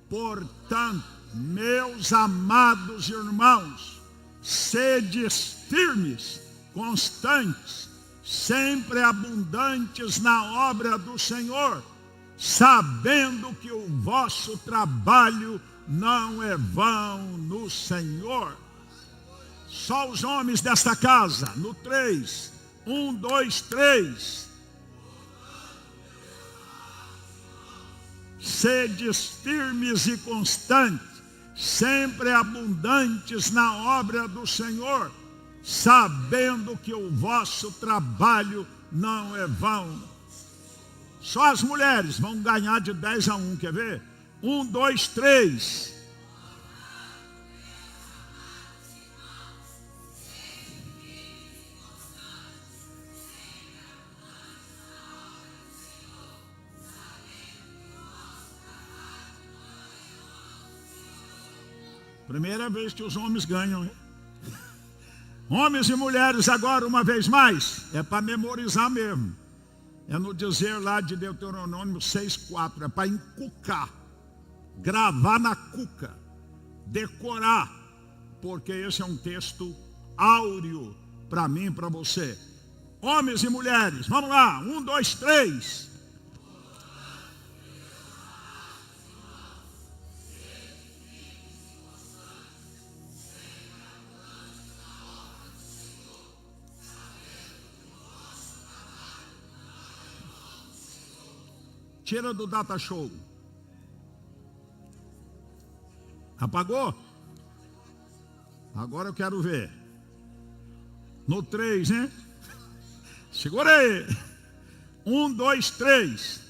Portanto, meus amados irmãos, sedes firmes, constantes, sempre abundantes na obra do Senhor, sabendo que o vosso trabalho não é vão no Senhor. Só os homens desta casa, no 3. 1, 2, 3. Sedes firmes e constantes, sempre abundantes na obra do Senhor, sabendo que o vosso trabalho não é vão. Só as mulheres vão ganhar de 10-1, quer ver? 1, 2, 3. Primeira vez que os homens ganham, hein? Homens e mulheres agora, uma vez mais, é para memorizar mesmo. É no dizer lá de Deuteronômio 6,4, é para encucar, gravar na cuca, decorar, porque esse é um texto áureo para mim e para você. Homens e mulheres, vamos lá, 1, 2, 3. Tira do data show. Apagou? Agora eu quero ver. No 3, hein? Segura aí. 1, 2, 3.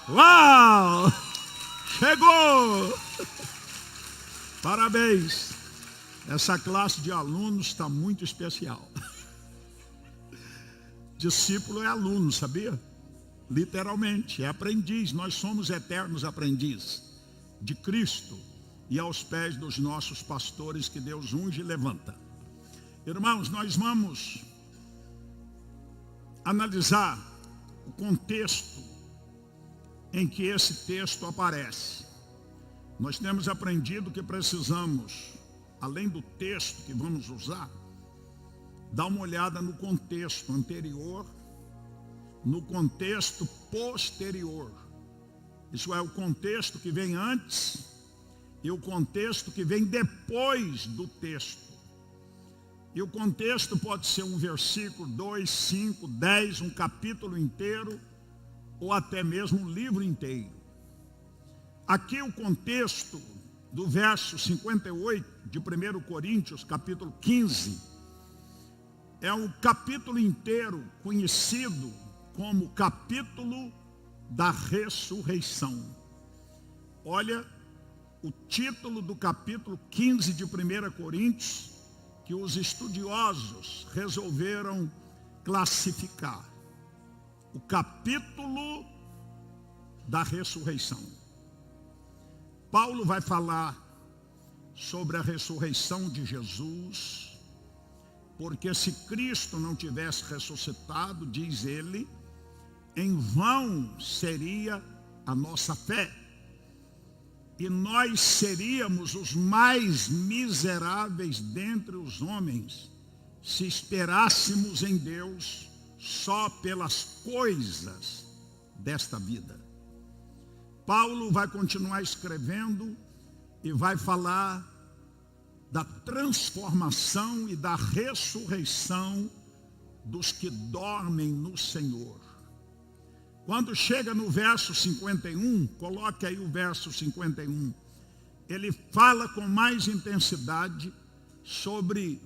Uau! Chegou! Parabéns! Essa classe de alunos está muito especial. Discípulo é aluno, sabia? Literalmente, é aprendiz. Nós somos eternos aprendizes de Cristo e aos pés dos nossos pastores que Deus unge e levanta. Irmãos, nós vamos analisar o contexto em que esse texto aparece. Nós temos aprendido que precisamos, além do texto que vamos usar, dar uma olhada no contexto anterior, no contexto posterior. Isso é o contexto que vem antes e o contexto que vem depois do texto. E o contexto pode ser um versículo, 2, 5, 10, um capítulo inteiro, ou até mesmo um livro inteiro. Aqui o contexto do verso 58 de 1 Coríntios, capítulo 15, é um capítulo inteiro conhecido como capítulo da ressurreição. Olha o título do capítulo 15 de 1 Coríntios, que os estudiosos resolveram classificar. O capítulo da ressurreição. Paulo vai falar sobre a ressurreição de Jesus, porque se Cristo não tivesse ressuscitado, diz ele, em vão seria a nossa fé, e nós seríamos os mais miseráveis dentre os homens, se esperássemos em Deus só pelas coisas desta vida. Paulo vai continuar escrevendo e vai falar da transformação e da ressurreição dos que dormem no Senhor. Quando chega no verso 51, coloque aí o verso 51, ele fala com mais intensidade sobre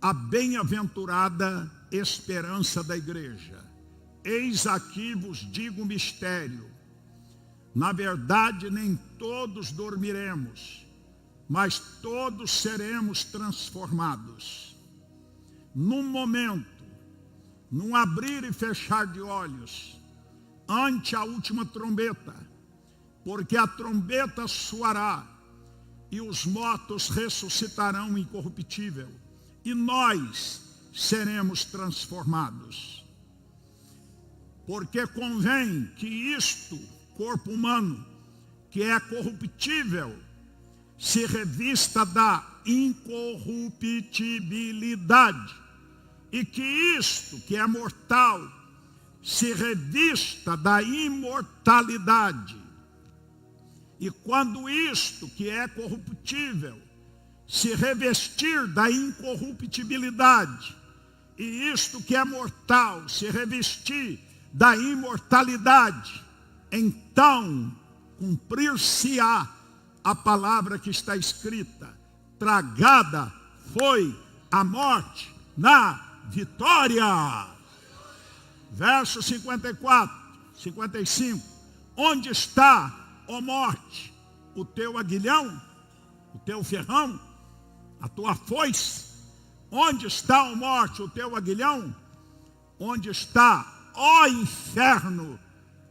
a bem-aventurada esperança da igreja. Eis aqui vos digo um mistério. Na verdade, nem todos dormiremos, mas todos seremos transformados. Num momento, num abrir e fechar de olhos, ante a última trombeta, porque a trombeta soará, e os mortos ressuscitarão incorruptível, e nós seremos transformados. Porque convém que isto, corpo humano, que é corruptível, se revista da incorruptibilidade, e que isto, que é mortal, se revista da imortalidade. E quando isto, que é corruptível, se revestir da incorruptibilidade, e isto que é mortal, se revestir da imortalidade, então cumprir-se-á a palavra que está escrita: tragada foi a morte na vitória. Verso 54, 55. Onde está, ó morte, o teu aguilhão, o teu ferrão, a tua foice? Onde está, ó morte, o teu aguilhão? Onde está, ó inferno,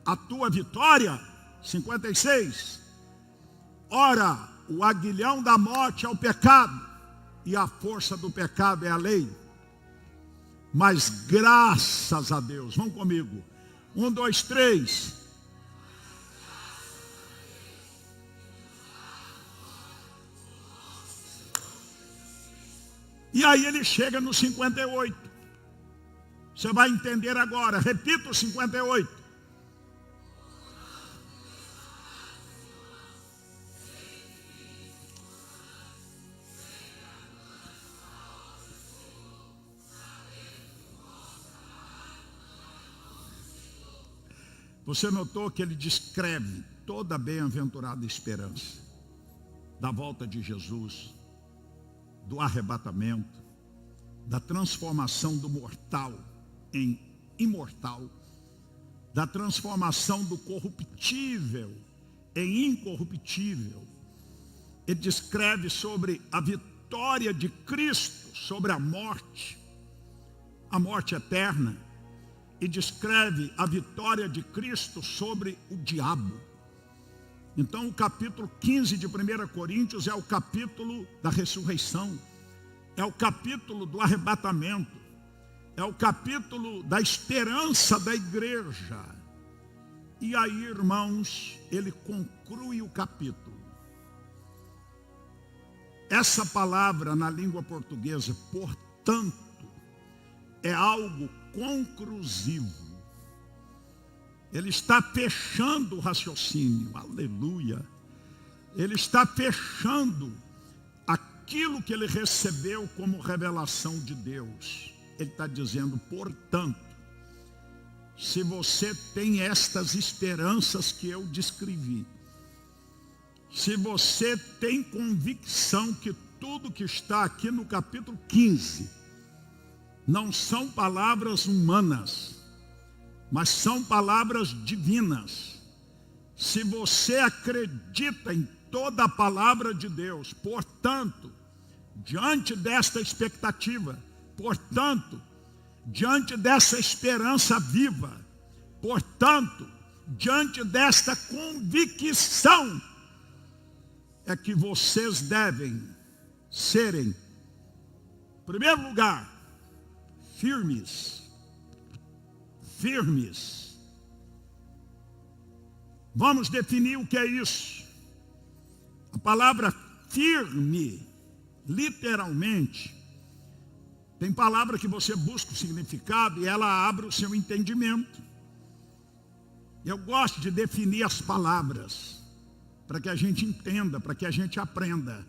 a tua vitória? 56. Ora, o aguilhão da morte é o pecado, e a força do pecado é a lei. Mas graças a Deus, vão comigo, 1, 2, 3. E aí ele chega no 58. Você vai entender agora. Repita o 58. Você notou que ele descreve toda a bem-aventurada esperança da volta de Jesus, do arrebatamento, da transformação do mortal em imortal, da transformação do corruptível em incorruptível. Ele descreve sobre a vitória de Cristo sobre a morte eterna, e descreve a vitória de Cristo sobre o diabo. Então o capítulo 15 de 1 Coríntios é o capítulo da ressurreição, é o capítulo do arrebatamento, é o capítulo da esperança da igreja. E aí, irmãos, ele conclui o capítulo. Essa palavra na língua portuguesa, portanto, é algo conclusivo. Ele está fechando o raciocínio, aleluia. Ele está fechando aquilo que ele recebeu como revelação de Deus. Ele está dizendo, portanto, se você tem estas esperanças que eu descrevi, se você tem convicção que tudo que está aqui no capítulo 15 não são palavras humanas, mas são palavras divinas. Se você acredita em toda a palavra de Deus, portanto, diante desta expectativa, portanto, diante dessa esperança viva, portanto, diante desta convicção, é que vocês devem serem, em primeiro lugar, firmes. Vamos definir o que é isso. A palavra firme, literalmente, tem palavra que você busca o significado e ela abre o seu entendimento. Eu gosto de definir as palavras, para que a gente entenda, para que a gente aprenda.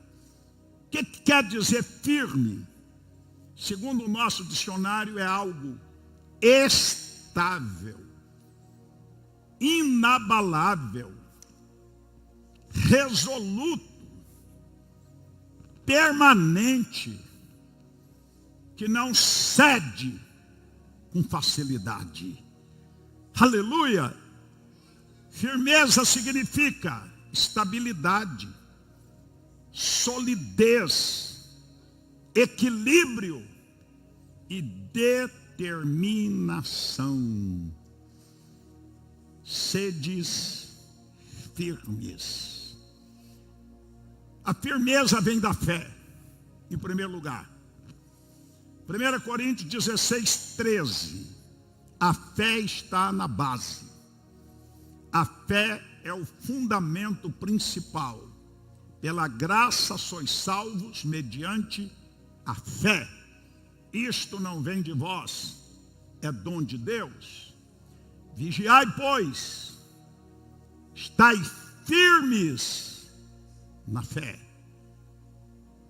O que quer dizer firme? Segundo o nosso dicionário, é algo estável, inabalável, resoluto, permanente, que não cede com facilidade. Aleluia! Firmeza significa estabilidade, solidez, equilíbrio e determinação. Sedes firmes. A firmeza vem da fé, em primeiro lugar. 1 Coríntios 16, 13. A fé está na base. A fé é o fundamento principal. Pela graça sois salvos mediante a fé. Isto não vem de vós, é dom de Deus. Vigiai, pois, estai firmes na fé.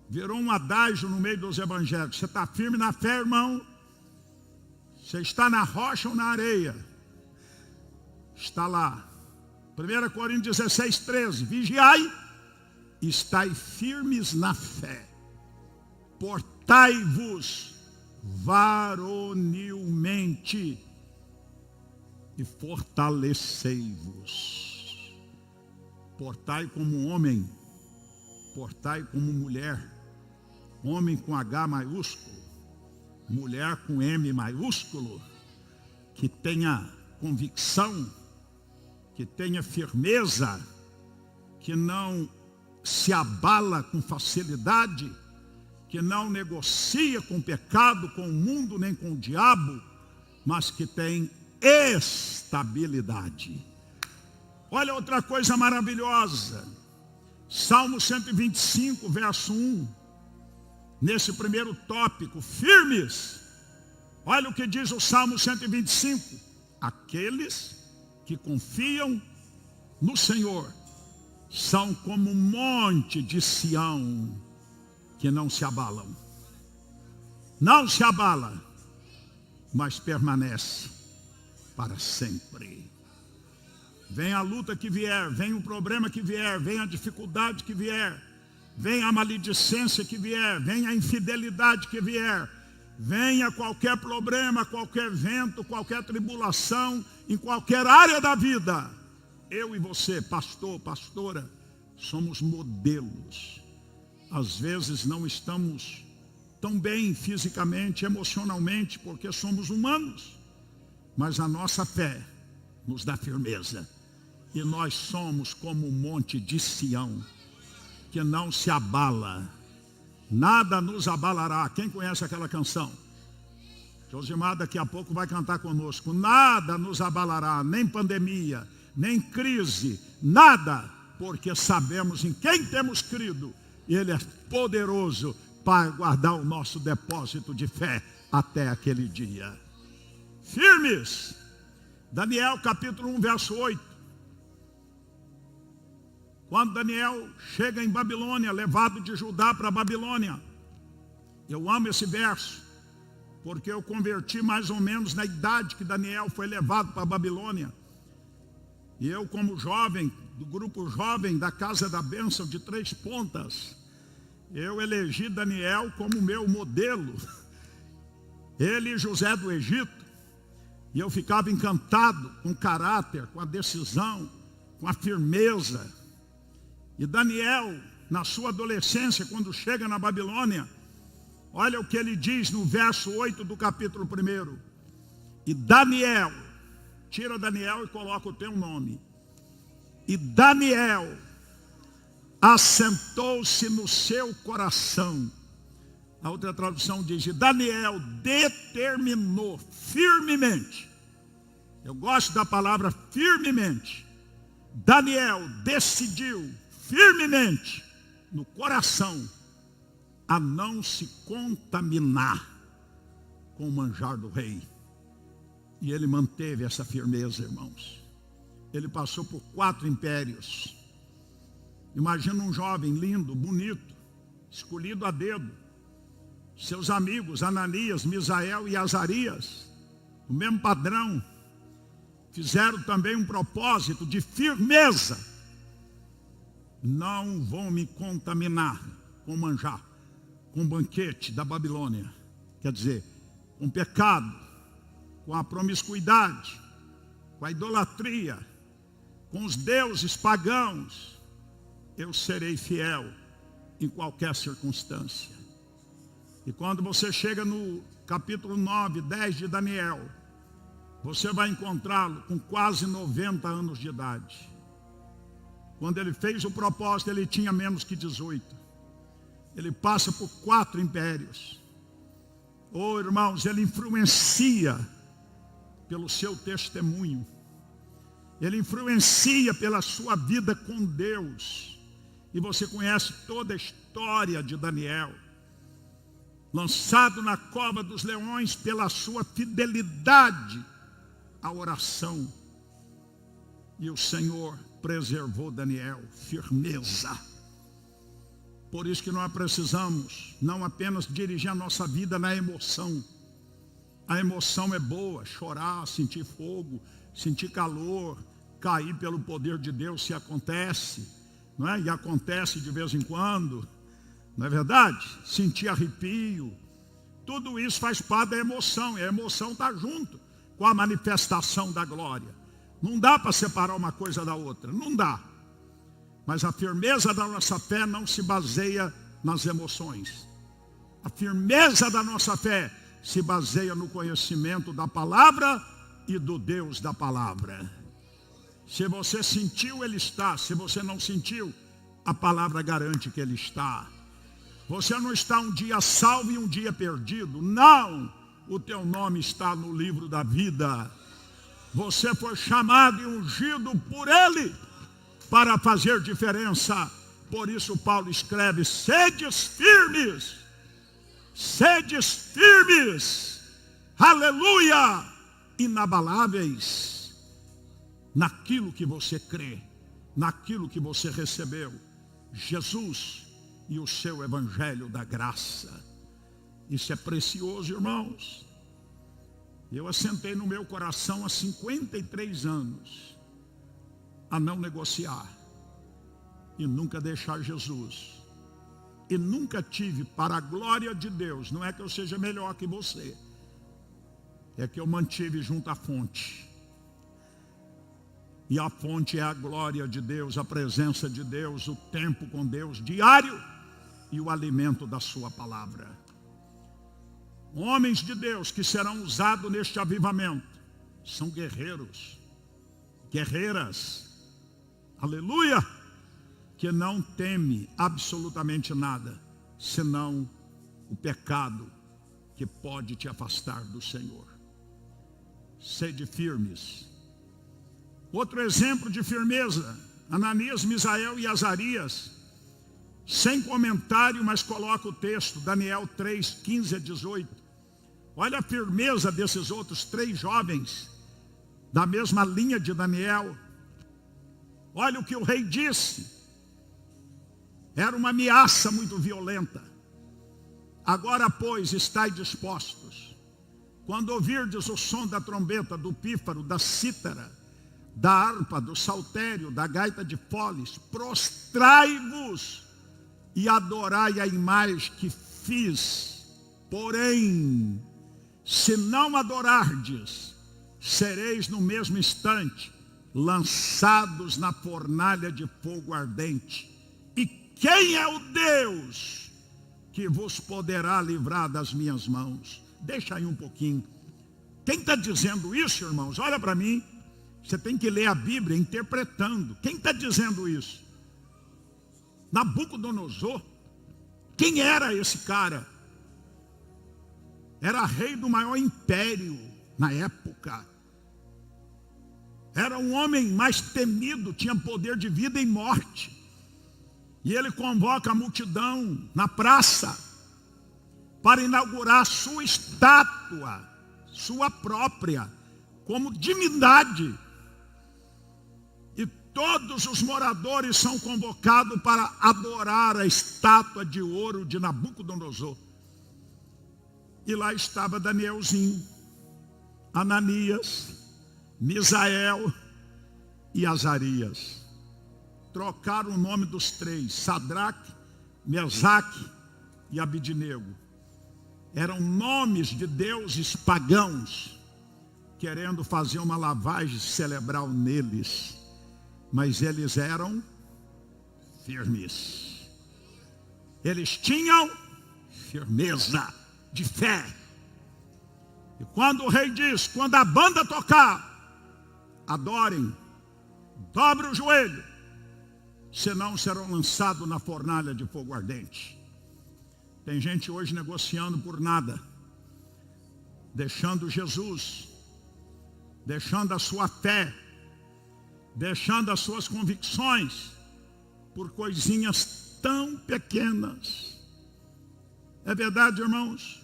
Virou um adágio no meio dos evangélicos. Você está firme na fé, irmão? Você está na rocha ou na areia? Está lá. 1 Coríntios 16, 13. Vigiai, estai firmes na fé. Portai-vos varonilmente e fortalecei-vos. Portai como homem, portai como mulher. Homem com H maiúsculo, mulher com M maiúsculo, que tenha convicção, que tenha firmeza, que não se abala com facilidade, que não negocia com o pecado, com o mundo, nem com o diabo, mas que tem estabilidade. Olha outra coisa maravilhosa. Salmo 125, verso 1. Nesse primeiro tópico, firmes. Olha o que diz o Salmo 125. Aqueles que confiam no Senhor são como um monte de Sião, que não se abalam. Não se abala, mas permanece para sempre. Vem a luta que vier, vem o problema que vier, vem a dificuldade que vier, vem a maledicência que vier, vem a infidelidade que vier, venha qualquer problema, qualquer vento, qualquer tribulação, em qualquer área da vida. Eu e você, pastor, pastora, somos modelos. Às vezes não estamos tão bem fisicamente, emocionalmente, porque somos humanos, mas a nossa fé nos dá firmeza. E nós somos como um monte de Sião, que não se abala. Nada nos abalará. Quem conhece aquela canção? Josimar daqui a pouco vai cantar conosco. Nada nos abalará, nem pandemia, nem crise, nada, porque sabemos em quem temos crido. E Ele é poderoso para guardar o nosso depósito de fé até aquele dia. Firmes. Daniel capítulo 1, verso 8. Quando Daniel chega em Babilônia, levado de Judá para Babilônia. Eu amo esse verso, porque eu converti mais ou menos na idade que Daniel foi levado para a Babilônia. E eu, como jovem, do grupo jovem da Casa da Bênção de Três Pontas, eu elegi Daniel como meu modelo. Ele e José do Egito. E eu ficava encantado com o caráter, com a decisão, com a firmeza. E Daniel, na sua adolescência, quando chega na Babilônia, olha o que ele diz no verso 8 do capítulo 1. E Daniel, tira Daniel e coloca o teu nome. E Daniel assentou-se no seu coração. A outra tradução diz, e Daniel determinou firmemente. Eu gosto da palavra firmemente. Daniel decidiu firmemente no coração a não se contaminar com o manjar do rei. E ele manteve essa firmeza, irmãos. Ele passou por 4 impérios. Imagina um jovem lindo, bonito, escolhido a dedo. Seus amigos Ananias, Misael e Azarias, o mesmo padrão, fizeram também um propósito de firmeza. Não vão me contaminar com manjar, com o banquete da Babilônia. Quer dizer, com o pecado, com a promiscuidade, com a idolatria, com os deuses pagãos. Eu serei fiel em qualquer circunstância. E quando você chega no capítulo 9, 10 de Daniel, você vai encontrá-lo com quase 90 anos de idade. Quando ele fez o propósito, ele tinha menos que 18. Ele passa por 4 impérios. Oh, irmãos, ele influencia pelo seu testemunho. Ele influencia pela sua vida com Deus. E você conhece toda a história de Daniel. Lançado na cova dos leões pela sua fidelidade à oração. E o Senhor preservou Daniel, firmeza. Por isso que nós precisamos não apenas dirigir a nossa vida na emoção. A emoção é boa, chorar, sentir fogo, sentir calor, cair pelo poder de Deus se acontece, não é? E acontece de vez em quando, não é verdade? Sentir arrepio, tudo isso faz parte da emoção, e a emoção está junto com a manifestação da glória. Não dá para separar uma coisa da outra, não dá. Mas a firmeza da nossa fé não se baseia nas emoções. A firmeza da nossa fé se baseia no conhecimento da palavra e do Deus da palavra. Se você sentiu, ele está. Se você não sentiu, a palavra garante que ele está. Você não está um dia salvo e um dia perdido. Não, o teu nome está no livro da vida. Você foi chamado e ungido por ele para fazer diferença. Por isso Paulo escreve: sedes firmes, aleluia, inabaláveis, naquilo que você crê, naquilo que você recebeu, Jesus e o seu evangelho da graça. Isso é precioso, irmãos. Eu assentei no meu coração há 53 anos a não negociar e nunca deixar Jesus. E nunca tive, para a glória de Deus, não é que eu seja melhor que você, é que eu mantive junto à fonte. E a fonte é a glória de Deus, a presença de Deus, o tempo com Deus diário e o alimento da sua palavra. Homens de Deus que serão usados neste avivamento são guerreiros, guerreiras, aleluia, que não teme absolutamente nada, senão o pecado que pode te afastar do Senhor. Sede firmes. Outro exemplo de firmeza, Ananias, Misael e Azarias, sem comentário, mas coloca o texto, Daniel 3, 15 a 18. Olha a firmeza desses outros 3 jovens, da mesma linha de Daniel. Olha o que o rei disse. Era uma ameaça muito violenta. Agora, pois, estai dispostos. Quando ouvirdes o som da trombeta, do pífaro, da cítara, da harpa, do saltério, da gaita de foles, prostrai-vos e adorai a imagem que fiz. Porém, se não adorardes, sereis no mesmo instante lançados na fornalha de fogo ardente. E quem é o Deus que vos poderá livrar das minhas mãos? Deixa aí um pouquinho. Quem está dizendo isso, irmãos? Olha para mim. Você tem que ler a Bíblia interpretando. Quem está dizendo isso? Nabucodonosor. Quem era esse cara? Era rei do maior império na época. Era um homem mais temido, tinha poder de vida e morte. E ele convoca a multidão na praça para inaugurar sua estátua, sua própria, como divindade. E todos os moradores são convocados para adorar a estátua de ouro de Nabucodonosor. E lá estava Danielzinho, Ananias, Misael e Azarias. Trocaram o nome dos 3, Sadraque, Mesaque e Abidnego. Eram nomes de deuses pagãos, querendo fazer uma lavagem cerebral neles. Mas eles eram firmes. Eles tinham firmeza de fé. E quando o rei diz, quando a banda tocar, adorem, dobre o joelho senão serão lançados na fornalha de fogo ardente. Tem gente hoje negociando por nada, deixando Jesus, deixando a sua fé, deixando as suas convicções, por coisinhas tão pequenas. É verdade, irmãos?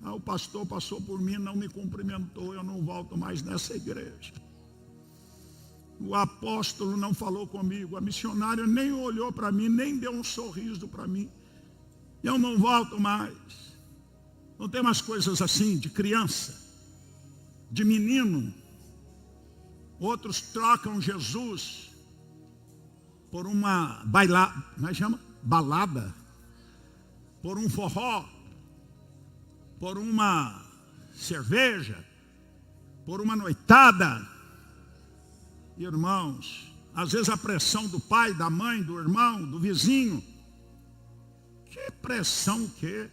O pastor passou por mim, não me cumprimentou, eu não volto mais nessa igreja. O apóstolo não falou comigo, a missionária nem olhou para mim, nem deu um sorriso para mim. Eu não volto mais. Não tem mais coisas assim, de criança, de menino. Outros trocam Jesus por uma balada, por um forró, por uma cerveja, por uma noitada. Irmãos, às vezes a pressão do pai, da mãe, do irmão, do vizinho. Que pressão que?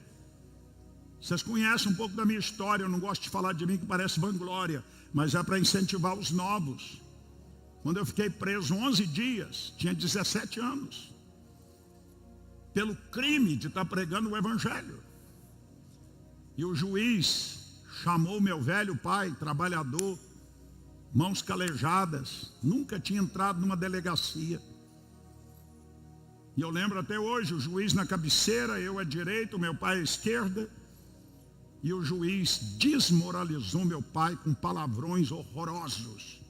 Vocês conhecem um pouco da minha história, eu não gosto de falar de mim que parece vanglória, mas é para incentivar os novos. Quando eu fiquei preso 11 dias, tinha 17 anos, pelo crime de estar pregando o evangelho. E o juiz chamou meu velho pai, trabalhador, mãos calejadas, nunca tinha entrado numa delegacia. E eu lembro até hoje, o juiz na cabeceira, eu à direita, meu pai à esquerda. E o juiz desmoralizou meu pai com palavrões horrorosos.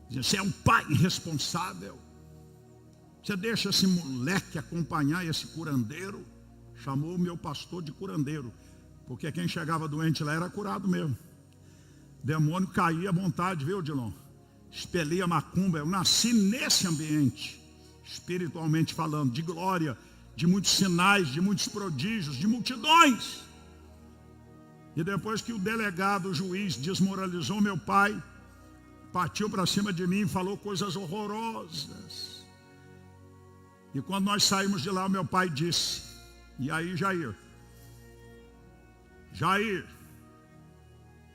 Dizia, você é um pai irresponsável. Você deixa esse moleque acompanhar esse curandeiro. Chamou o meu pastor de curandeiro, porque quem chegava doente lá era curado mesmo. Demônio caía à vontade, viu, Dilon? Expelia macumba. Eu nasci nesse ambiente, espiritualmente falando, de glória, de muitos sinais, de muitos prodígios, de multidões. E depois que o delegado, o juiz, desmoralizou meu pai, partiu para cima de mim e falou coisas horrorosas. E quando nós saímos de lá, o meu pai disse, e aí, Jair,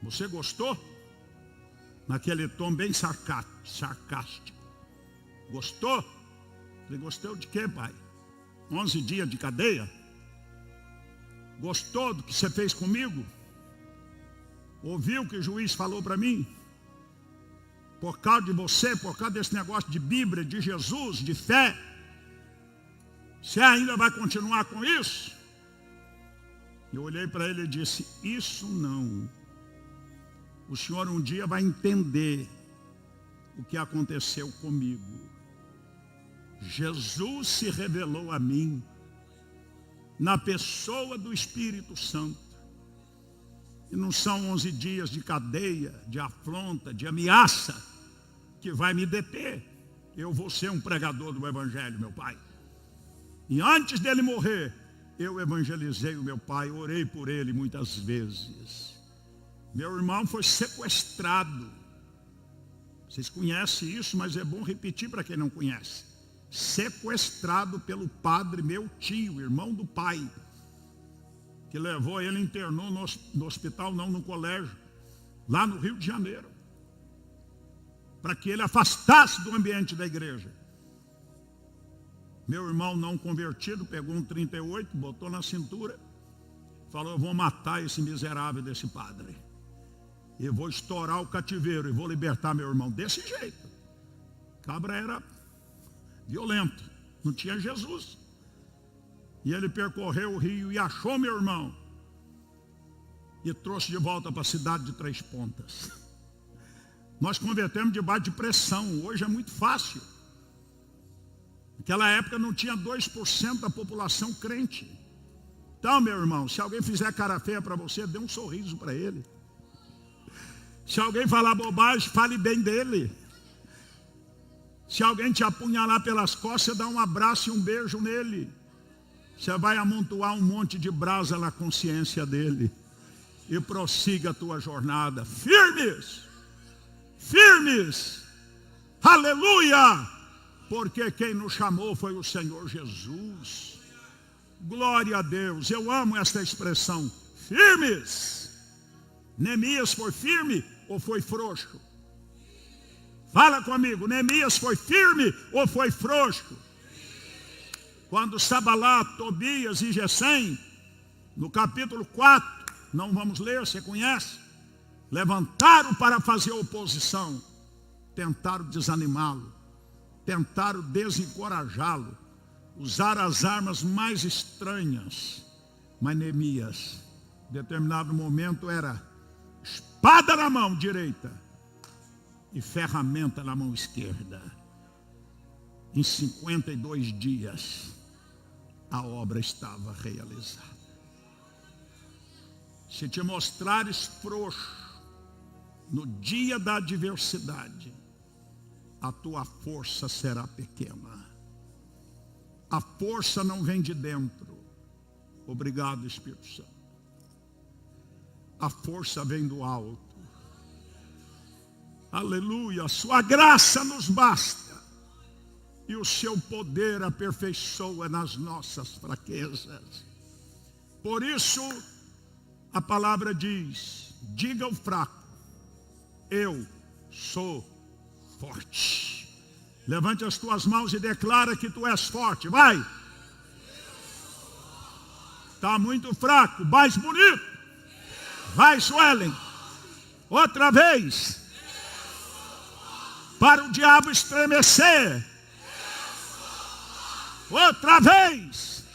você gostou? Naquele tom bem sarcástico. Gostou? Falei, gostou de quê, pai? 11 dias de cadeia? Gostou do que você fez comigo? Ouviu o que o juiz falou para mim? Por causa de você, por causa desse negócio de Bíblia, de Jesus, de fé, você ainda vai continuar com isso? Eu olhei para ele e disse, isso não. O senhor um dia vai entender o que aconteceu comigo. Jesus se revelou a mim na pessoa do Espírito Santo. E não são 11 dias de cadeia, de afronta, de ameaça que vai me deter. Eu vou ser um pregador do Evangelho, meu pai. E antes dele morrer, eu evangelizei o meu pai, orei por ele muitas vezes. Meu irmão foi sequestrado. Vocês conhecem isso, mas é bom repetir para quem não conhece. Sequestrado pelo padre, meu tio, irmão do pai, que levou ele, internou no hospital, não no colégio, lá no Rio de Janeiro, para que ele afastasse do ambiente da igreja. Meu irmão não convertido pegou um 38, botou na cintura, falou, eu vou matar esse miserável desse padre. Eu vou estourar o cativeiro e vou libertar meu irmão. Desse jeito. Cabra era violento, não tinha Jesus. E ele percorreu o rio e achou meu irmão. E trouxe de volta para a cidade de Três Pontas. Nós convertemos debaixo de pressão. Hoje é muito fácil. Naquela época não tinha 2% da população crente. Então, meu irmão, se alguém fizer cara feia para você, dê um sorriso para ele. Se alguém falar bobagem, fale bem dele. Se alguém te apunhalar pelas costas, você dá um abraço e um beijo nele. Você vai amontoar um monte de brasa na consciência dele. E prossiga a tua jornada. Firmes! Firmes! Aleluia! Porque quem nos chamou foi o Senhor Jesus. Glória a Deus. Eu amo esta expressão. Firmes! Neemias foi firme ou foi frouxo? Fala comigo, Neemias foi firme ou foi frouxo? Quando Sanbalat, Tobias e Gesem, no capítulo 4, não vamos ler, você conhece? Levantaram para fazer oposição, tentaram desanimá-lo, tentaram desencorajá-lo, usaram as armas mais estranhas. Mas Neemias, em determinado momento, era espada na mão direita e ferramenta na mão esquerda. Em 52 dias, a obra estava realizada. Se te mostrares frouxo no dia da adversidade, a tua força será pequena. A força não vem de dentro. Obrigado, Espírito Santo. A força vem do alto. Aleluia. Sua graça nos basta. E o seu poder aperfeiçoa nas nossas fraquezas. Por isso, a palavra diz: diga ao fraco, eu sou forte. Levante as tuas mãos e declara que tu és forte. Vai. Está muito fraco. Mais bonito. Vai, Suelen. Outra vez. Para o diabo estremecer. Outra vez.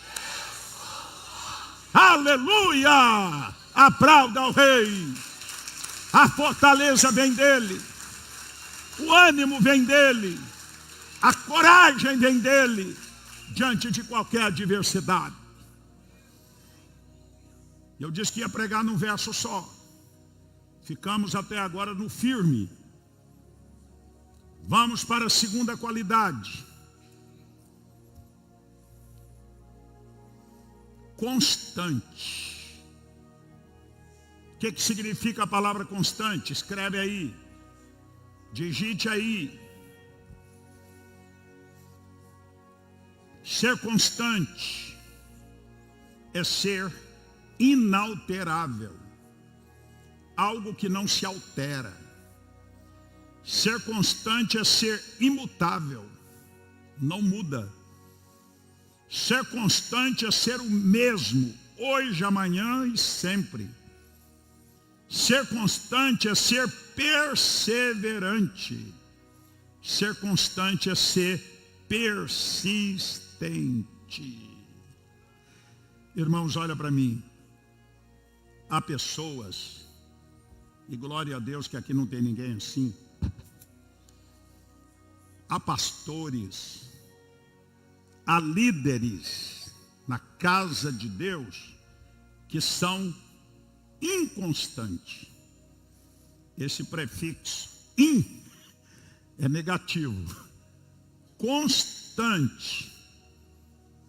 Aleluia. Aplauda ao rei. A fortaleza vem dele. O ânimo vem dele. A coragem vem dele. Diante de qualquer adversidade. Eu disse que ia pregar num verso só. Ficamos até agora no firme. Vamos para a segunda qualidade. Constante. O que significa a palavra constante? Escreve aí. Digite aí. Ser constante é ser inalterável. Algo que não se altera. Ser constante é ser imutável. Não muda. Ser constante é ser o mesmo, hoje, amanhã e sempre. Ser constante é ser perseverante. Ser constante é ser persistente. Irmãos, olha para mim. Há pessoas, e glória a Deus que aqui não tem ninguém assim. Há pastores, há líderes na casa de Deus que são inconstantes. Esse prefixo in é negativo. Constante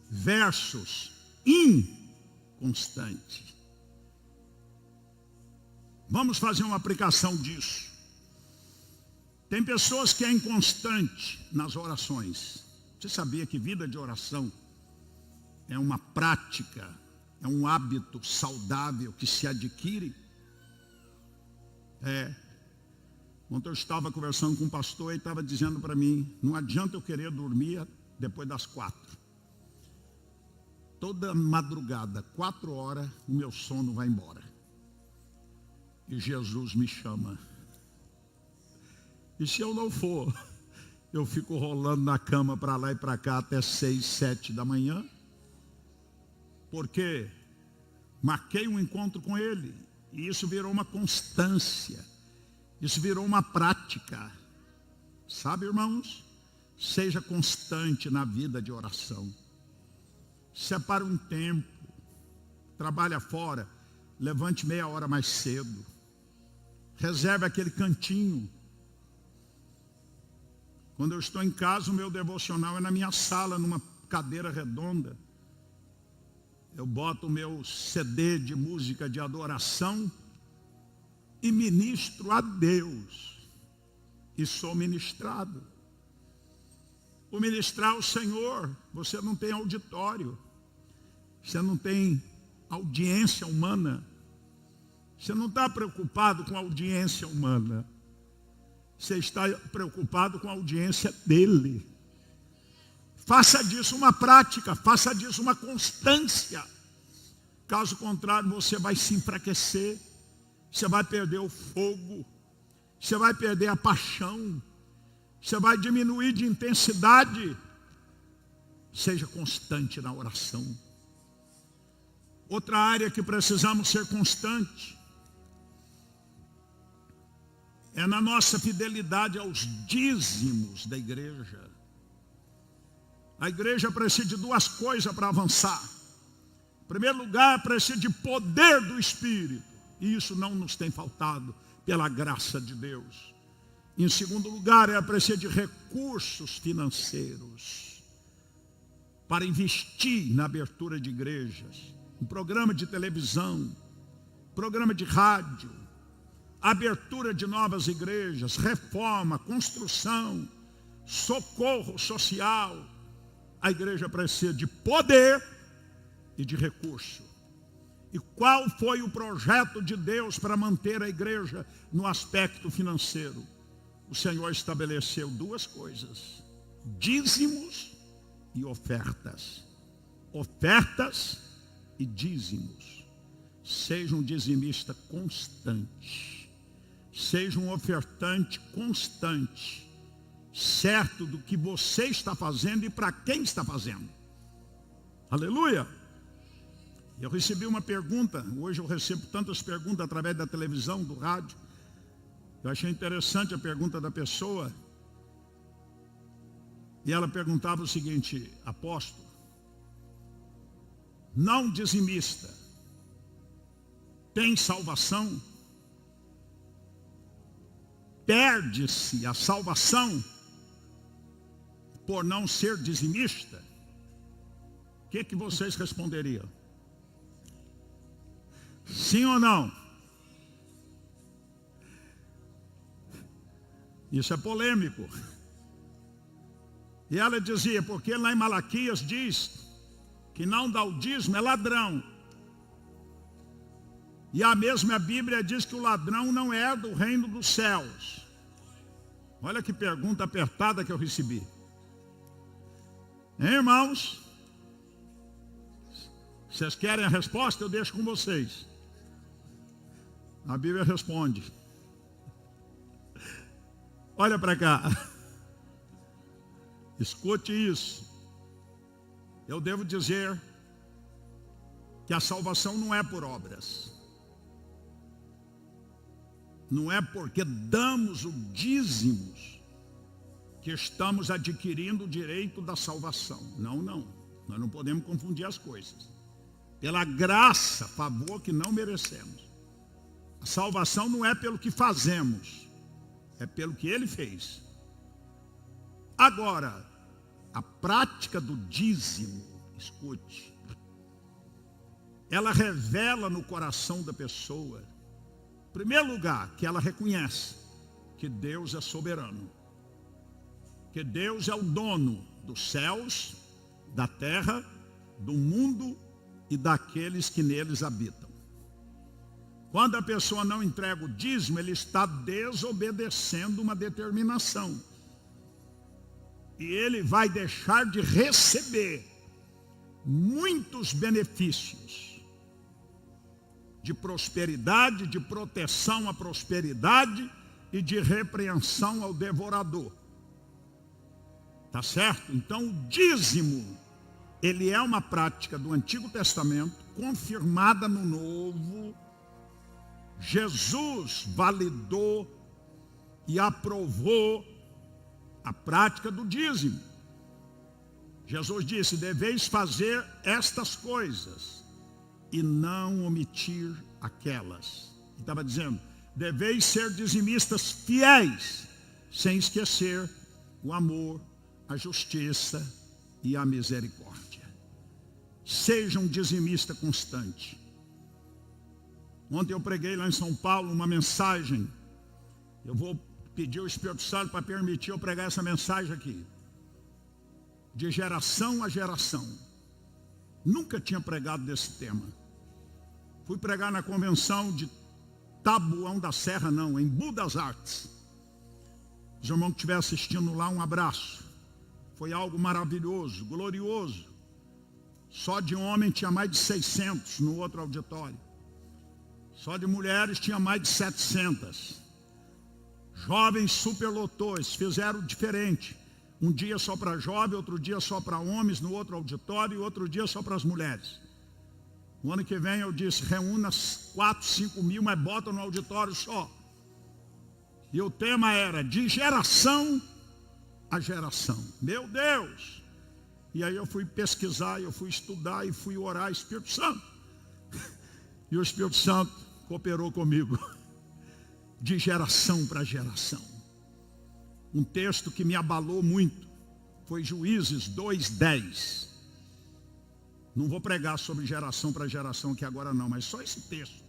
versus inconstante. Vamos fazer uma aplicação disso. Tem pessoas que é inconstante nas orações. Você sabia que vida de oração é uma prática, é um hábito saudável que se adquire? Ontem eu estava conversando com um pastor e estava dizendo para mim, não adianta eu querer dormir depois das 4. Toda madrugada, 4 horas, o meu sono vai embora. E Jesus me chama. E se eu não for, eu fico rolando na cama para lá e para cá até 6, 7 da manhã. Porque marquei um encontro com ele. E isso virou uma constância. Isso virou uma prática. Sabe, irmãos? Seja constante na vida de oração. Separe um tempo. Trabalha fora. Levante meia hora mais cedo. Reserve aquele cantinho. Quando eu estou em casa, o meu devocional é na minha sala, numa cadeira redonda. Eu boto o meu CD de música de adoração e ministro a Deus. E sou ministrado. O ministrar ao Senhor, você não tem auditório. Você não tem audiência humana. Você não está preocupado com a audiência humana. Você está preocupado com a audiência dele. Faça disso uma prática, faça disso uma constância. Caso contrário, você vai se enfraquecer, você vai perder o fogo, você vai perder a paixão, você vai diminuir de intensidade. Seja constante na oração. Outra área que precisamos ser constante é na nossa fidelidade aos dízimos da igreja. A igreja precisa de duas coisas para avançar. Em primeiro lugar, precisa de poder do Espírito. E isso não nos tem faltado pela graça de Deus. Em segundo lugar, ela precisa de recursos financeiros para investir na abertura de igrejas, em programa de televisão, programa de rádio, abertura de novas igrejas, reforma, construção, socorro social. A igreja precisa de poder e de recurso. E qual foi o projeto de Deus para manter a igreja no aspecto financeiro? O Senhor estabeleceu duas coisas: dízimos e ofertas. Ofertas e dízimos. Seja um dizimista constante. Seja um ofertante constante. Certo do que você está fazendo e para quem está fazendo. Aleluia! Eu recebi uma pergunta, hoje eu recebo tantas perguntas através da televisão, do rádio. Eu achei interessante a pergunta da pessoa. E ela perguntava o seguinte: apóstolo, não dizimista tem salvação? Perde-se a salvação por não ser dizimista? O que vocês responderiam? Sim ou não? Isso é polêmico. E ela dizia, porque lá em Malaquias diz que não dá o dízimo é ladrão. E a mesma Bíblia diz que o ladrão não é do reino dos céus. Olha que pergunta apertada que eu recebi. Hein, irmãos? Vocês querem a resposta? Eu deixo com vocês. A Bíblia responde. Olha para cá. Escute isso. Eu devo dizer que a salvação não é por obras. Não é porque damos o dízimos que estamos adquirindo o direito da salvação. Não, não. Nós não podemos confundir as coisas. Pela graça, favor que não merecemos. A salvação não é pelo que fazemos, é pelo que Ele fez. Agora, a prática do dízimo, escute, ela revela no coração da pessoa, em primeiro lugar, que ela reconhece que Deus é soberano, que Deus é o dono dos céus, da terra, do mundo e daqueles que neles habitam. Quando a pessoa não entrega o dízimo, ele está desobedecendo uma determinação. E ele vai deixar de receber muitos benefícios de prosperidade, de proteção à prosperidade e de repreensão ao devorador. Tá certo? Então o dízimo, ele é uma prática do Antigo Testamento, confirmada no Novo. Jesus validou e aprovou a prática do dízimo. Jesus disse, deveis fazer estas coisas e não omitir aquelas. Ele estava dizendo, deveis ser dizimistas fiéis, sem esquecer o amor, a justiça e a misericórdia. Seja um dizimista constante. Ontem eu preguei lá em São Paulo uma mensagem. Eu vou pedir ao Espírito Santo para permitir eu pregar essa mensagem aqui. De geração a geração. Nunca tinha pregado desse tema. Fui pregar na convenção de Taboão da Serra, não, em Budas Artes. Os irmãos que estiverem assistindo lá, um abraço. Foi algo maravilhoso, glorioso. Só de homem tinha mais de 600 no outro auditório. Só de mulheres tinha mais de 700. Jovens superlotou, eles fizeram diferente. Um dia só para jovem, outro dia só para homens no outro auditório e outro dia só para as mulheres. O ano que vem eu disse, reúna 4, 5 mil, mas bota no auditório só. E o tema era de geração a geração. Meu Deus! E aí eu fui pesquisar, eu fui estudar e fui orar, Espírito Santo. E o Espírito Santo cooperou comigo. De geração para geração. Um texto que me abalou muito foi Juízes 2:10. Não vou pregar sobre geração para geração aqui agora não, mas só esse texto.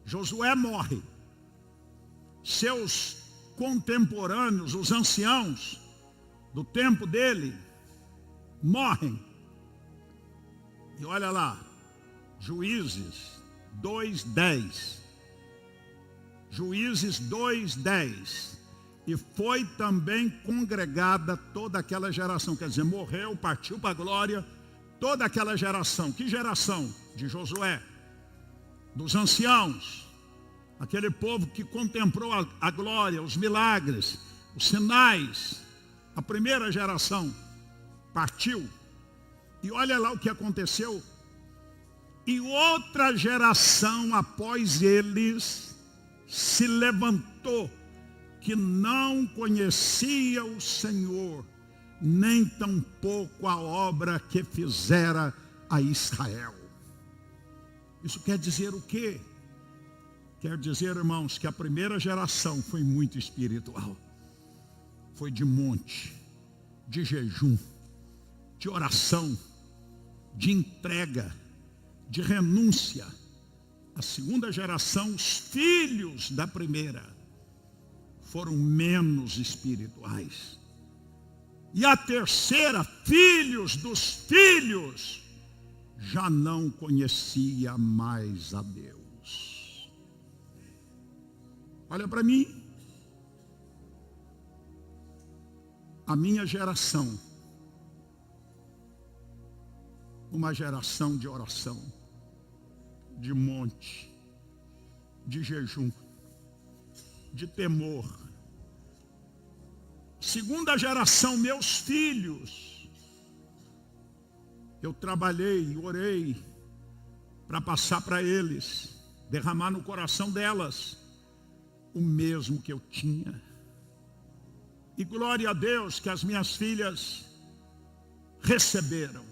Josué morre. Seus contemporâneos, os anciãos do tempo dele, morrem. E olha lá, Juízes 2:10. Juízes 2:10. E foi também congregada toda aquela geração. Quer dizer, morreu, partiu para a glória, toda aquela geração. Que geração? De Josué. Dos anciãos. Aquele povo que contemplou a glória, os milagres, os sinais. A primeira geração partiu. E olha lá o que aconteceu. E outra geração após eles se levantou, que não conhecia o Senhor, nem tampouco a obra que fizera a Israel. Isso quer dizer o quê? Quer dizer, irmãos, que a primeira geração foi muito espiritual. Foi de monte, de jejum, de oração, de entrega, de renúncia. A segunda geração, os filhos da primeira, foram menos espirituais. E a terceira, filhos dos filhos, já não conhecia mais a Deus. Olha para mim. A minha geração, uma geração de oração, de monte, de jejum, de temor. Segunda geração, meus filhos, eu trabalhei, orei para passar para eles, derramar no coração delas o mesmo que eu tinha. E glória a Deus que as minhas filhas receberam.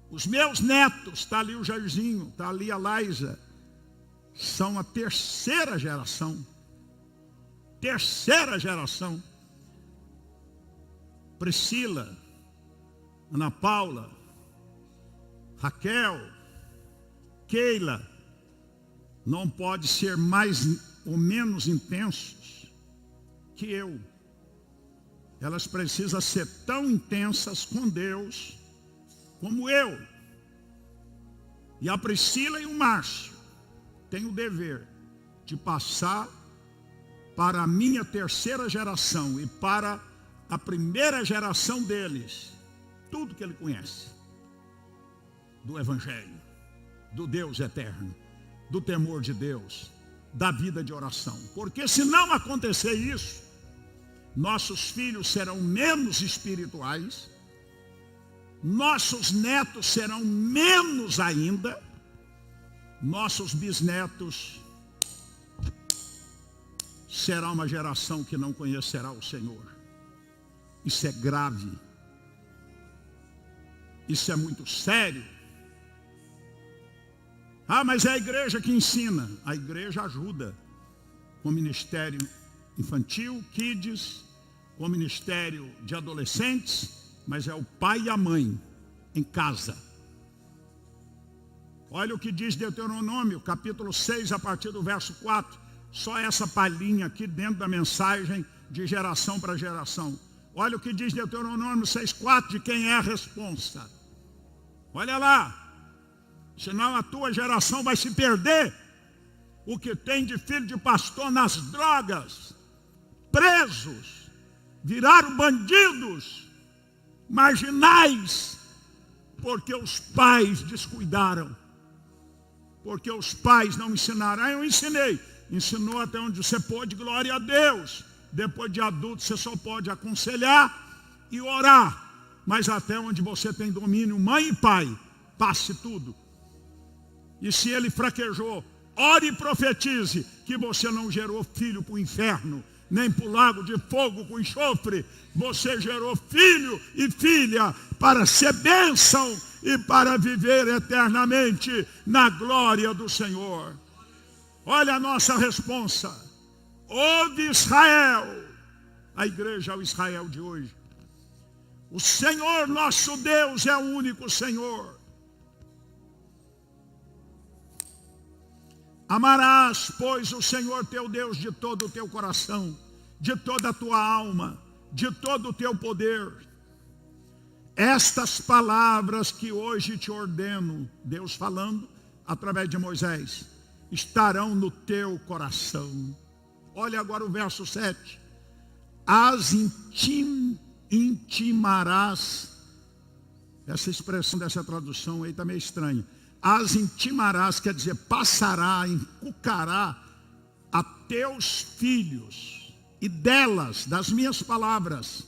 Os meus netos, está ali o Jairzinho, está ali a Laísa, são a terceira geração. Terceira geração. Priscila, Ana Paula, Raquel, Keila, não pode ser mais ou menos intensos que eu. Elas precisam ser tão intensas com Deus como eu. E a Priscila e o Márcio têm o dever de passar para a minha terceira geração e para a primeira geração deles tudo que ele conhece do Evangelho, do Deus eterno, do temor de Deus, da vida de oração. Porque se não acontecer isso, nossos filhos serão menos espirituais, nossos netos serão menos ainda, nossos bisnetos será uma geração que não conhecerá o Senhor. Isso é grave. Isso é muito sério. Ah, mas é a igreja que ensina. A igreja ajuda com o ministério infantil, kids, com o ministério de adolescentes, mas é o pai e a mãe em casa. Olha o que diz Deuteronômio, capítulo 6, a partir do verso 4. Só essa palhinha aqui dentro da mensagem de geração para geração. Olha o que diz Deuteronômio 6,4, de quem é a responsa. Olha lá. Senão a tua geração vai se perder. O que tem de filho de pastor nas drogas, presos, viraram bandidos, marginais, porque os pais descuidaram, porque os pais não ensinaram. Eu ensinei, ensinou até onde você pôde, glória a Deus. Depois de adulto você só pode aconselhar e orar, mas até onde você tem domínio, mãe e pai, passe tudo. E se ele fraquejou, ore e profetize que você não gerou filho para o inferno, nem para o lago de fogo com enxofre. Você gerou filho e filha para ser bênção e para viver eternamente na glória do Senhor. Olha a nossa responsa. Ouve Israel, a igreja é o Israel de hoje. O Senhor nosso Deus é o único Senhor. Amarás, pois, o Senhor teu Deus de todo o teu coração, de toda a tua alma, de todo o teu poder. Estas palavras que hoje te ordeno, Deus falando através de Moisés, estarão no teu coração. Olha agora o verso 7. As intimarás. Essa expressão dessa tradução aí está meio estranha. As intimarás, quer dizer, passará, encucará a teus filhos, e delas, das minhas palavras,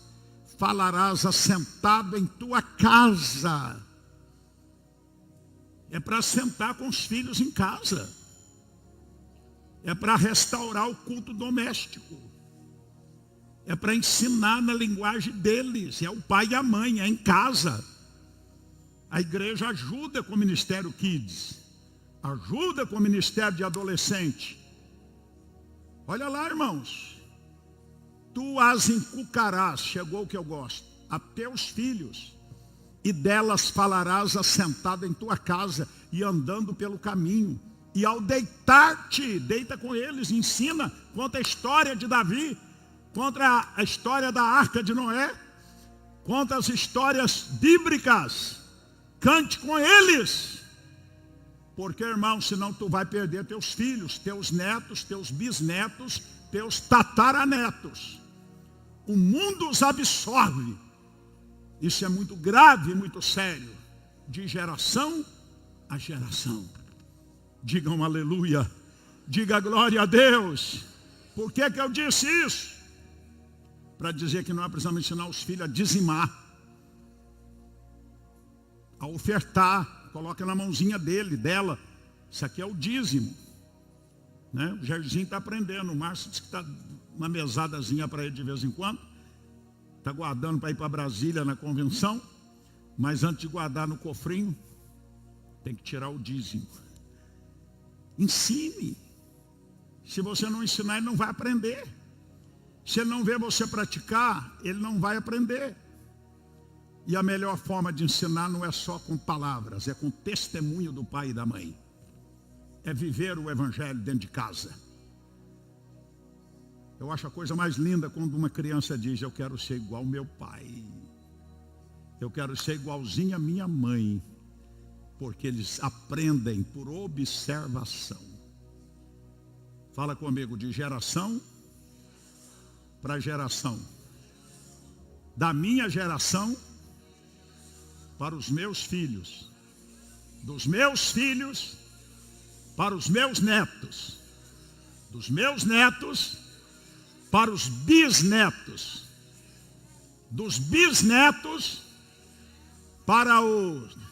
falarás assentado em tua casa. É para sentar com os filhos em casa. É para restaurar o culto doméstico. É para ensinar na linguagem deles. É o pai e a mãe, é em casa. A igreja ajuda com o ministério Kids. Ajuda com o ministério de adolescente. Olha lá, irmãos. Tu as encucarás, chegou o que eu gosto, a teus filhos, e delas falarás assentado em tua casa e andando pelo caminho. E ao deitar-te, deita com eles, ensina, conta a história de Davi, conta a história da arca de Noé, conta as histórias bíblicas, cante com eles. Porque, irmão, senão tu vai perder teus filhos, teus netos, teus bisnetos, teus tataranetos. O mundo os absorve. Isso é muito grave, muito sério. De geração a geração. Digam aleluia. Diga glória a Deus. Por que eu disse isso? Para dizer que nós precisamos ensinar os filhos a dizimar, a ofertar. Coloca na mãozinha dele, dela. Isso aqui é o dízimo, né? O Jairzinho está aprendendo. O Márcio disse que está uma mesadazinha para ele de vez em quando. Está guardando para ir para Brasília na convenção. Mas antes de guardar no cofrinho, tem que tirar o dízimo. Ensine. Se você não ensinar, ele não vai aprender. Se ele não vê você praticar, ele não vai aprender. E a melhor forma de ensinar não é só com palavras, é com testemunho do pai e da mãe. É viver o evangelho dentro de casa. Eu acho a coisa mais linda quando uma criança diz: eu quero ser igual ao meu pai. Eu quero ser igualzinho à minha mãe. Porque eles aprendem por observação. Fala comigo, de geração para geração. Da minha geração para os meus filhos. Dos meus filhos para os meus netos. Dos meus netos para os bisnetos. Dos bisnetos para os...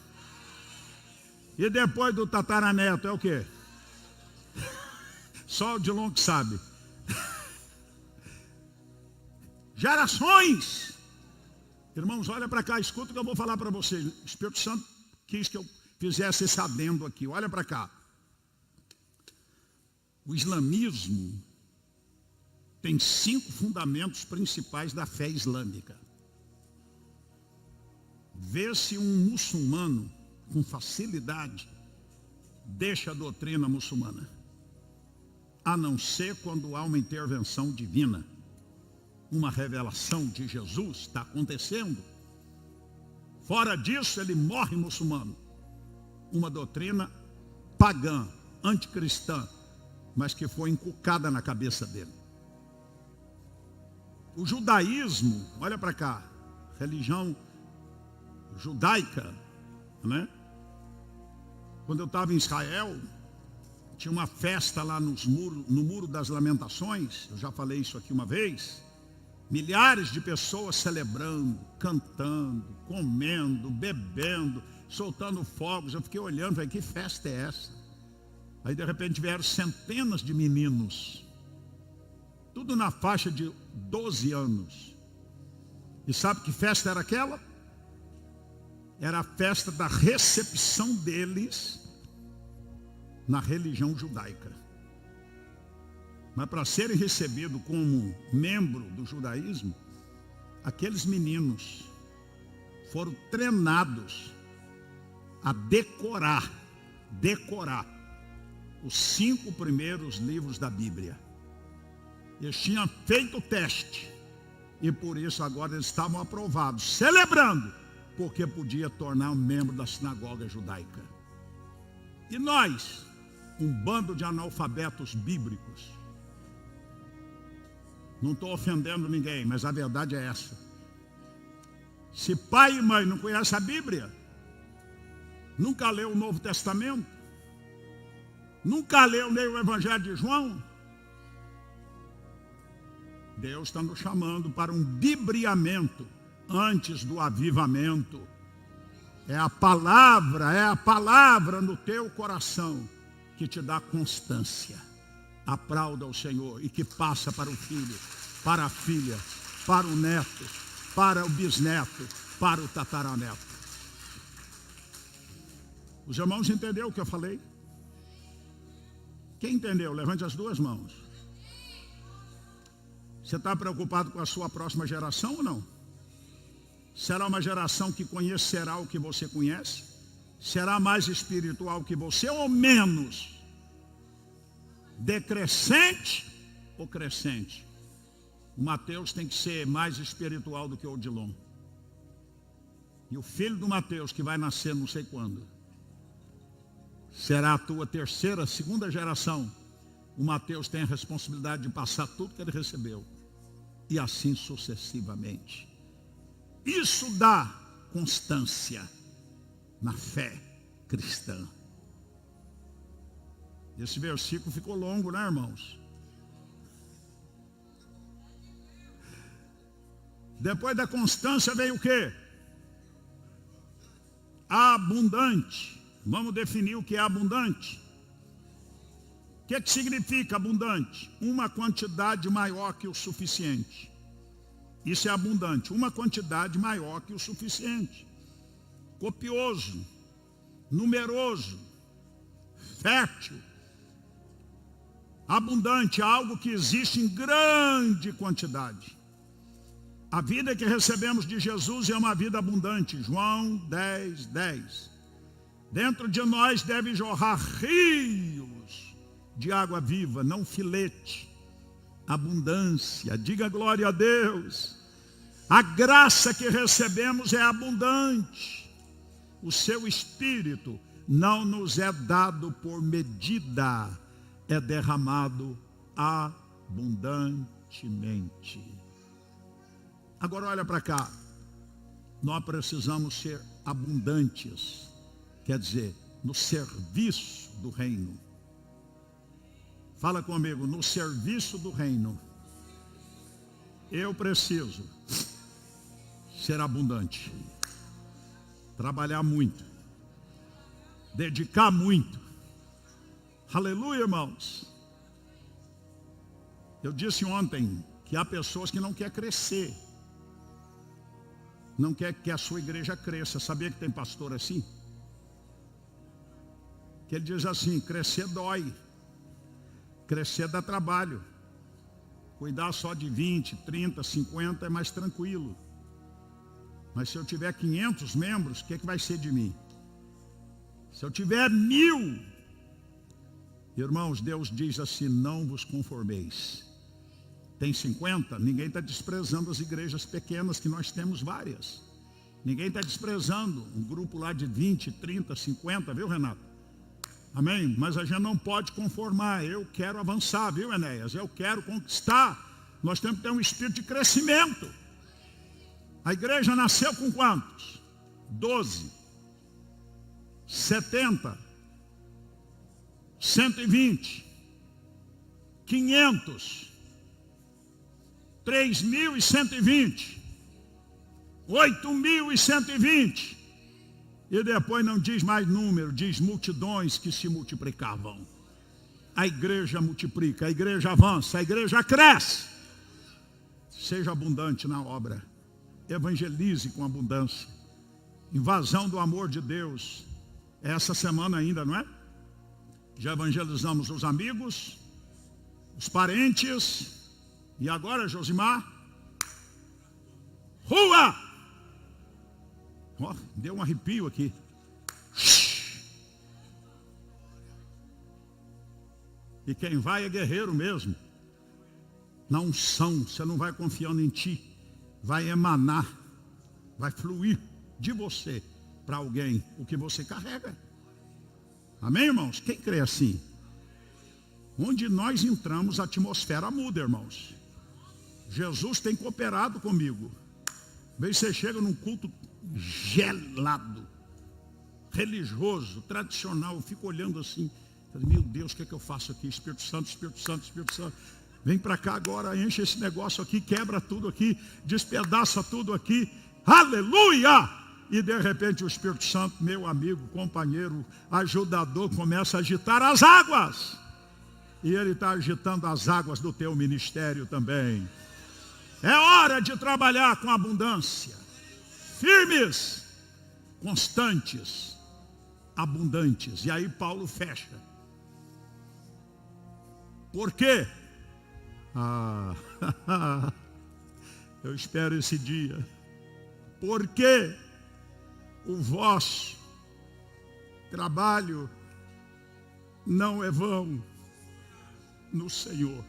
E depois do tataraneto é o quê? Só o Dilon que sabe. Gerações. Irmãos, olha para cá, escuta o que eu vou falar para vocês. O Espírito Santo quis que eu fizesse esse adendo aqui. Olha para cá. O islamismo tem 5 fundamentos principais da fé islâmica. Vê-se um muçulmano com facilidade deixa a doutrina muçulmana, a não ser quando há uma intervenção divina, uma revelação de Jesus está acontecendo. Fora disso, ele morre muçulmano. Uma doutrina pagã, anticristã, mas que foi inculcada na cabeça dele. O judaísmo, olha para cá, religião judaica, né? Quando eu estava em Israel, tinha uma festa lá no Muro das Lamentações, eu já falei isso aqui uma vez, milhares de pessoas celebrando, cantando, comendo, bebendo, soltando fogos. Eu fiquei olhando, falei, que festa é essa? Aí de repente vieram centenas de meninos, tudo na faixa de 12 anos. E sabe que festa era aquela? Era a festa da recepção deles na religião judaica. Mas para serem recebidos como membro do judaísmo, aqueles meninos foram treinados a decorar os 5 primeiros livros da Bíblia. Eles tinham feito o teste e por isso agora eles estavam aprovados, celebrando, porque podia tornar um membro da sinagoga judaica. E nós, um bando de analfabetos bíblicos, não estou ofendendo ninguém, mas a verdade é essa. Se pai e mãe não conhecem a Bíblia, nunca leu o Novo Testamento, nunca leu nem o Evangelho de João, Deus está nos chamando para um bibriamento antes do avivamento. É a palavra no teu coração que te dá constância. Aplauda o Senhor e que passa para o filho, para a filha, para o neto, para o bisneto, para o tataraneto. Os irmãos entenderam o que eu falei? Quem entendeu? Levante as 2 mãos. Você está preocupado com a sua próxima geração ou não? Será uma geração que conhecerá o que você conhece? Será mais espiritual que você ou menos? Decrescente ou crescente? O Mateus tem que ser mais espiritual do que o Odilon. E o filho do Mateus, que vai nascer não sei quando, será a tua terceira, segunda geração. O Mateus tem a responsabilidade de passar tudo que ele recebeu. E assim sucessivamente. Isso dá constância na fé cristã. Esse versículo ficou longo, né, irmãos? Depois da constância veio o quê? Abundante. Vamos definir o que é abundante. O que significa abundante? Uma quantidade maior que o suficiente. Isso é abundante. Uma quantidade maior que o suficiente. Copioso, numeroso, fértil. Abundante, algo que existe em grande quantidade. A vida que recebemos de Jesus é uma vida abundante. João 10, 10. Dentro de nós deve jorrar rios de água viva, não filete. Abundância, diga glória a Deus. A graça que recebemos é abundante. O seu Espírito não nos é dado por medida, é derramado abundantemente. Agora olha para cá. Nós precisamos ser abundantes, quer dizer, no serviço do reino. Fala comigo, no serviço do reino. Eu preciso ser abundante. Trabalhar muito. Dedicar muito. Aleluia, irmãos. Eu disse ontem que há pessoas que não querem crescer. Não quer que a sua igreja cresça. Sabia que tem pastor assim? Que ele diz assim, crescer dói. Crescer dá trabalho. Cuidar só de 20, 30, 50 é mais tranquilo. Mas se eu tiver 500 membros, o que vai ser de mim? Se eu tiver 1000, irmãos, Deus diz assim, não vos conformeis. Tem 50, ninguém está desprezando as igrejas pequenas, que nós temos várias. Ninguém está desprezando um grupo lá de 20, 30, 50, viu, Renato? Amém? Mas a gente não pode conformar. Eu quero avançar, viu, Enéas? Eu quero conquistar Nós temos que ter um espírito de crescimento. A igreja nasceu com quantos? 12, 70, 120, 500, 3.120, 8.120. E depois não diz mais número, diz multidões que se multiplicavam. A igreja multiplica, a igreja avança, a igreja cresce. Seja abundante na obra. Evangelize com abundância. Invasão do amor de Deus. É essa semana ainda, não é? Já evangelizamos os amigos, os parentes. E agora, Josimar? Rua! Oh, deu um arrepio aqui. E quem vai é guerreiro mesmo. Na unção, você não vai confiando em ti. Vai emanar, vai fluir de você para alguém o que você carrega. Amém, irmãos? Quem crê assim? Onde nós entramos, a atmosfera muda, irmãos. Jesus tem cooperado comigo. Bem, você chega num culto gelado, religioso, tradicional, eu fico olhando assim, meu Deus, o que é que eu faço aqui? Espírito Santo, Espírito Santo, Espírito Santo. Vem para cá agora, enche esse negócio aqui, quebra tudo aqui, despedaça tudo aqui. Aleluia! E de repente o Espírito Santo, meu amigo, companheiro, ajudador, começa a agitar as águas. E ele está agitando as águas do teu ministério também. É hora de trabalhar com abundância. Firmes, constantes, abundantes. E aí Paulo fecha. Por quê? Eu espero esse dia. Porque o vosso trabalho não é vão no Senhor.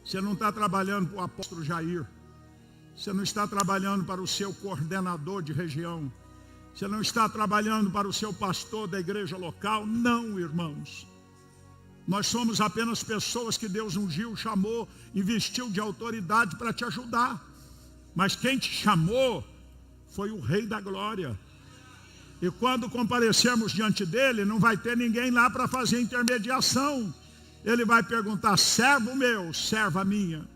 Você não está trabalhando para o apóstolo Jair. Você não está trabalhando para o seu coordenador de região. Você não está trabalhando para o seu pastor da igreja local. Não, irmãos. Nós somos apenas pessoas que Deus ungiu, chamou, investiu de autoridade para te ajudar. Mas quem te chamou foi o Rei da Glória. E quando comparecermos diante dele, não vai ter ninguém lá para fazer intermediação. Ele vai perguntar: servo meu, serva minha,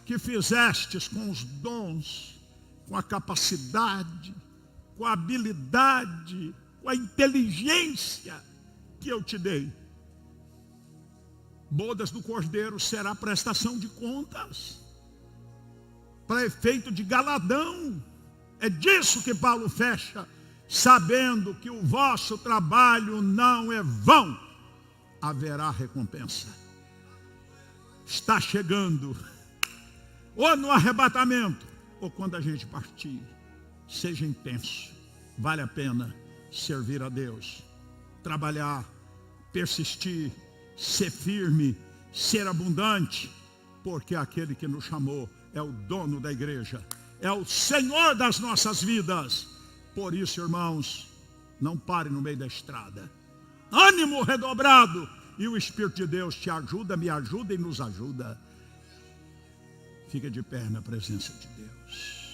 que fizestes com os dons, com a capacidade, com a habilidade, com a inteligência que eu te dei. Bodas do Cordeiro será prestação de contas, para efeito de galadão. É disso que Paulo fecha, sabendo que o vosso trabalho não é vão, haverá recompensa. Está chegando, ou no arrebatamento, ou quando a gente partir. Seja intenso, vale a pena servir a Deus, trabalhar, persistir, ser firme, ser abundante, porque aquele que nos chamou é o dono da igreja, é o Senhor das nossas vidas. Por isso, irmãos, não pare no meio da estrada. Ânimo redobrado, e o Espírito de Deus te ajuda, me ajuda e nos ajuda. Fica de pé na presença de Deus.